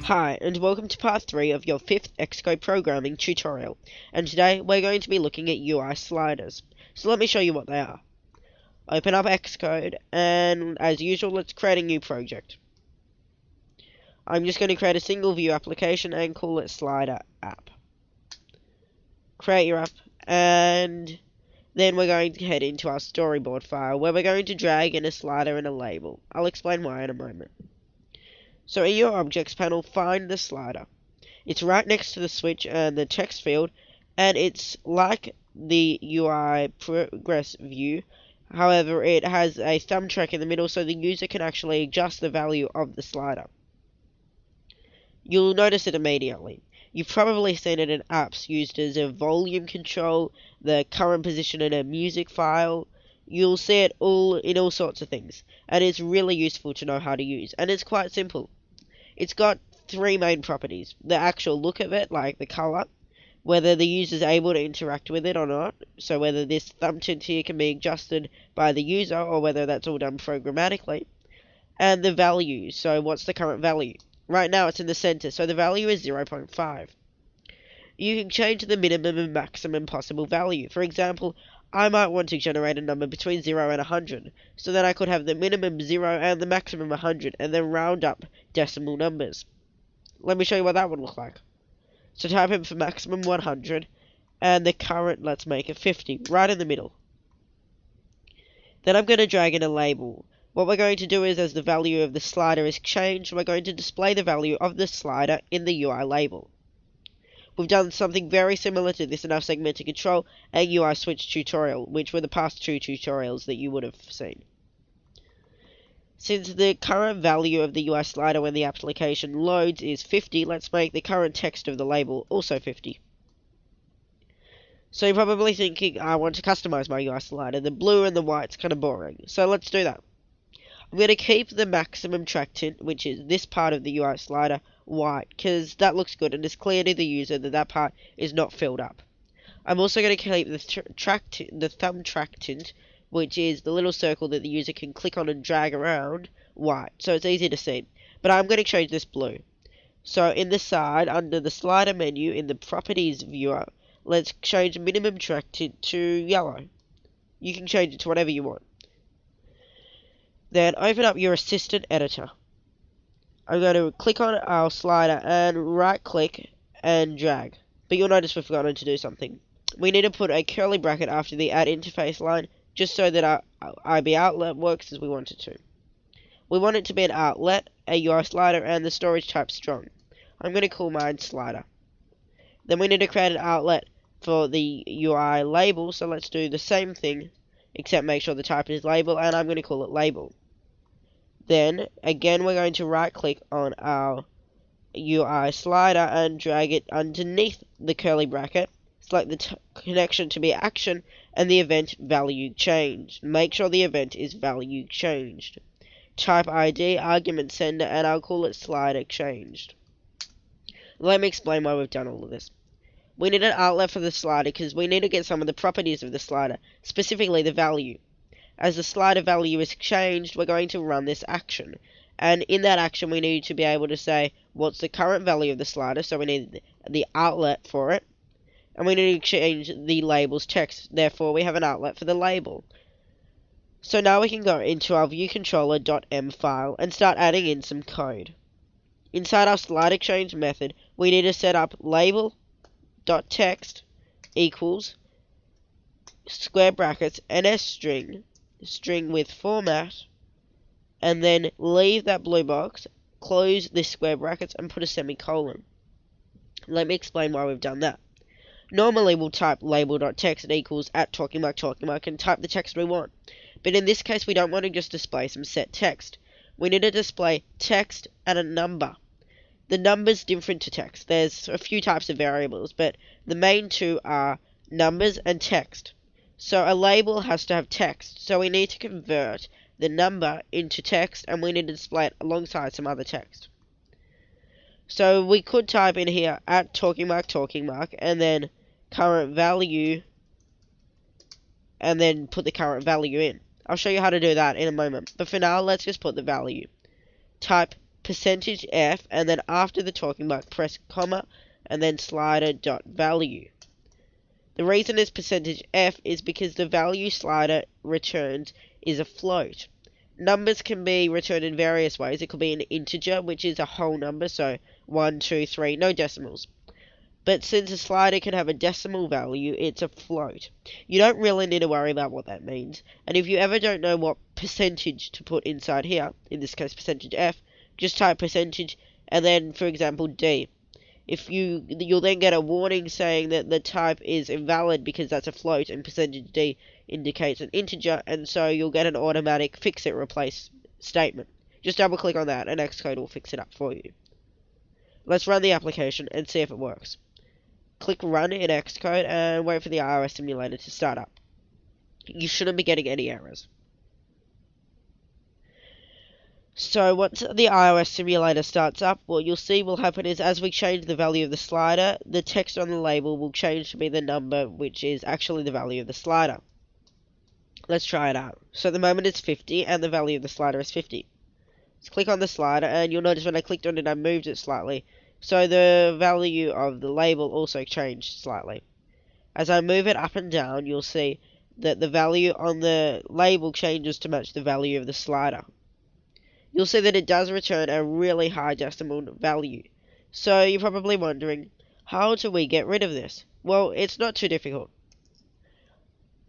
Hi, and welcome to part 3 of your 5th Xcode programming tutorial, and today we're going to be looking at UI sliders. So let me show you what they are. Open up Xcode, and as usual, let's create a new project. I'm just going to create a single view application and call it slider app. Create your app, and then we're going to head into our storyboard file, where we're going to drag in a slider and a label. I'll explain why in a moment. So in your objects panel, find the slider. It's right next to the switch and the text field, and it's like the UI progress view. However, it has a thumb track in the middle so the user can actually adjust the value of the slider. You'll notice it immediately. You've probably seen it in apps used as a volume control, the current position in a music file. You'll see it in all sorts of things, and it's really useful to know how to use, and it's quite simple. It's got three main properties: the actual look of it, like the color, whether the user is able to interact with it or not, so whether this thumb tint here can be adjusted by the user or whether that's all done programmatically, and the value, so what's the current value. Right now it's in the center, so the value is 0.5. You can change the minimum and maximum possible value. For example, I might want to generate a number between 0 and 100, so that I could have the minimum 0 and the maximum 100, and then round up decimal numbers. Let me show you what that would look like. So type in for maximum 100, and the current, let's make it 50, right in the middle. Then I'm going to drag in a label. What we're going to do is, as the value of the slider is changed, we're going to display the value of the slider in the UI label. We've done something very similar to this in our segmented control and UI switch tutorial, which were the past two tutorials that you would have seen. Since the current value of the UI slider when the application loads is 50, let's make the current text of the label also 50. So you're probably thinking, I want to customize my UI slider. The blue and the white's kind of boring. So let's do that. I'm going to keep the maximum track tint, which is this part of the UI slider, white, because that looks good and it's clear to the user that that part is not filled up. I'm also going to keep the thumb track tint, which is the little circle that the user can click on and drag around, white, so it's easy to see. But I'm going to change this blue. So in the side, under the slider menu in the properties viewer, let's change minimum track tint to yellow. You can change it to whatever you want. Then open up your assistant editor. I'm going to click on our slider and right click and drag. But you'll notice we've forgotten to do something. We need to put a curly bracket after the add interface line, just so that our IB outlet works as we want it to. We want it to be an outlet, a UI slider, and the storage type strong. I'm going to call mine slider. Then we need to create an outlet for the UI label, so let's do the same thing, except make sure the type is label, and I'm going to call it label. Then, again, we're going to right-click on our UI slider and drag it underneath the curly bracket. Select the connection to be action and the event value changed. Make sure the event is value changed. Type ID, argument sender, and I'll call it slider changed. Let me explain why we've done all of this. We need an outlet for the slider because we need to get some of the properties of the slider, specifically the value. As the slider value is changed, we're going to run this action. And in that action, we need to be able to say what's the current value of the slider, so we need the outlet for it. And we need to change the label's text, therefore we have an outlet for the label. So now we can go into our viewcontroller.m file and start adding in some code. Inside our slider change method, we need to set up label.text equals square brackets ns string with format, and then leave that blue box, close this square brackets, and put a semicolon. Let me explain why we've done that. Normally we'll type label.text equals @talkingmark and type the text we want. But in this case we don't want to just display some set text. We need to display text and a number. The number's different to text. There's a few types of variables, but the main two are numbers and text. So a label has to have text, so we need to convert the number into text, and we need to display it alongside some other text. So we could type in here @talkingmark, and then current value, and then put the current value in. I'll show you how to do that in a moment, but for now let's just put the value. Type percentage F, and then after the talking mark, press comma, and then slider dot value. The reason it's percentage F is because the value slider returns is a float. Numbers can be returned in various ways. It could be an integer, which is a whole number, so 1, 2, 3, no decimals. But since a slider can have a decimal value, it's a float. You don't really need to worry about what that means. And if you ever don't know what percentage to put inside here, in this case percentage F, just type percentage and then, for example, D. You'll then get a warning saying that the type is invalid because that's a float and percentage D indicates an integer, and so you'll get an automatic fix it replace statement. Just double click on that and Xcode will fix it up for you. Let's run the application and see if it works. Click run in Xcode and wait for the iOS simulator to start up. You shouldn't be getting any errors. So once the iOS simulator starts up, what you'll see will happen is as we change the value of the slider, the text on the label will change to be the number which is actually the value of the slider. Let's try it out. So at the moment it's 50 and the value of the slider is 50. Let's click on the slider and you'll notice when I clicked on it I moved it slightly. So the value of the label also changed slightly. As I move it up and down, you'll see that the value on the label changes to match the value of the slider. You'll see that it does return a really high decimal value. So you're probably wondering, how do we get rid of this? Well, it's not too difficult.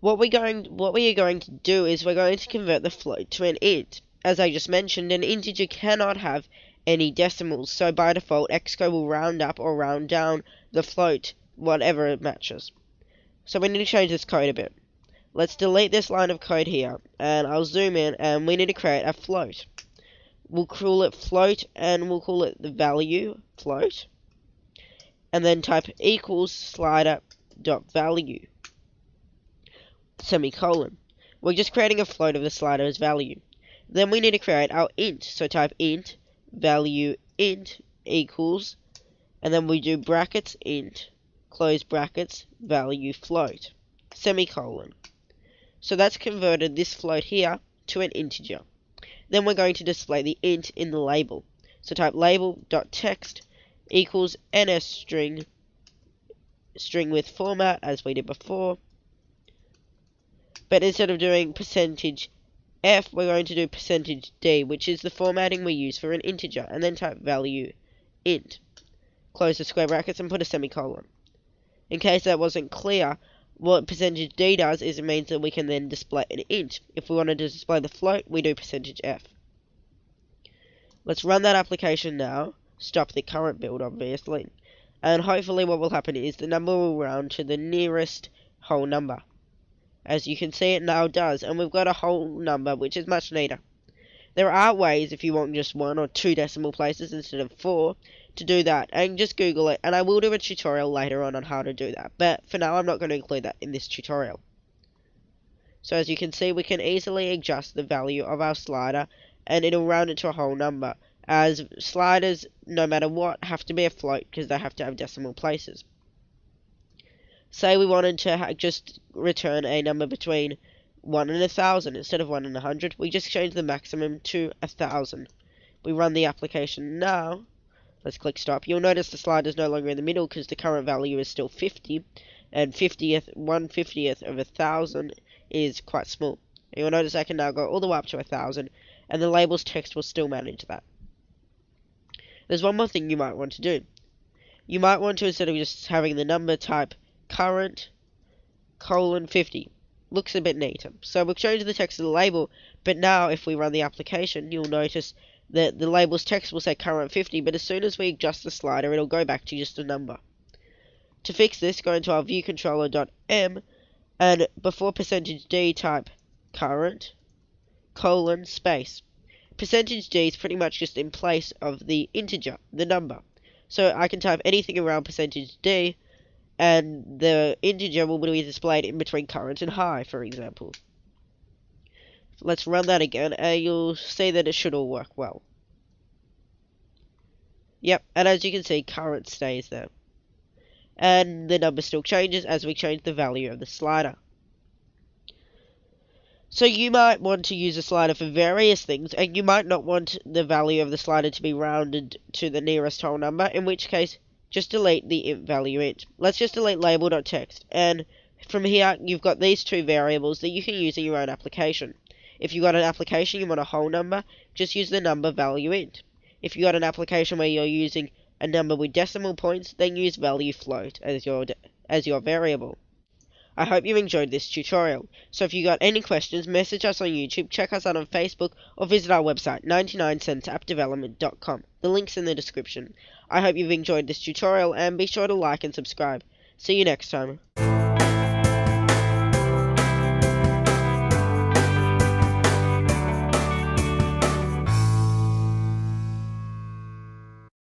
What we are going to do is we're going to convert the float to an int. As I just mentioned, an integer cannot have any decimals, so by default Xcode will round up or round down the float, whatever it matches. So we need to change this code a bit. Let's delete this line of code here, and I'll zoom in, and we need to create a float. We'll call it float, and we'll call it the value float, and then type equals slider dot value semicolon. We're just creating a float of the slider as value. Then we need to create our int, so type int value int equals, and then we do brackets int close brackets value float semicolon. So that's converted this float here to an integer. Then we're going to display the int in the label. So type label.text equals ns string with format as we did before. But instead of doing percentage F, we're going to do percentage D, which is the formatting we use for an integer, and then type value int. Close the square brackets and put a semicolon. In case that wasn't clear, what percentage D does is it means that we can then display an int. If we wanted to display the float, we do percentage F. Let's run that application now. Stop the current build, obviously. And hopefully what will happen is the number will round to the nearest whole number. As you can see, it now does, and we've got a whole number, which is much neater. There are ways, if you want just 1 or 2 decimal places instead of 4, to do that, and just Google it, and I will do a tutorial later on how to do that, but for now I'm not going to include that in this tutorial. So as you can see, we can easily adjust the value of our slider, and it'll round it to a whole number, as sliders, no matter what, have to be a float, because they have to have decimal places. Say we wanted to just return a number between 1 and 1,000 instead of 1 and 100, we just change the maximum to 1,000. We run the application now. Let's click stop. You'll notice the slider is no longer in the middle because the current value is still 50, and 1/50th of 1,000 is quite small. And you'll notice I can now go all the way up to 1,000, and the label's text will still manage that. There's one more thing you might want to do. You might want to, instead of just having the number, type current colon 50. Looks a bit neater. So we'll change the text of the label, but now if we run the application, you'll notice that the label's text will say current 50, but as soon as we adjust the slider, it'll go back to just a number. To fix this, go into our viewcontroller.m, and before percentage D, type current colon space. Percentage D is pretty much just in place of the integer, the number. So I can type anything around percentage D, and the integer will be displayed in between current and high, for example. Let's run that again, and you'll see that it should all work well. Yep, and as you can see, current stays there. And the number still changes as we change the value of the slider. So you might want to use a slider for various things, and you might not want the value of the slider to be rounded to the nearest whole number, in which case, just delete the int value int. Let's just delete label.text, and from here, you've got these two variables that you can use in your own application. If you've got an application you want a whole number, just use the number value int. If you've got an application where you're using a number with decimal points, then use value float as your variable. I hope you enjoyed this tutorial. So if you got any questions, message us on YouTube, check us out on Facebook, or visit our website, 99centsappdevelopment.com. The link's in the description. I hope you've enjoyed this tutorial, and be sure to like and subscribe. See you next time.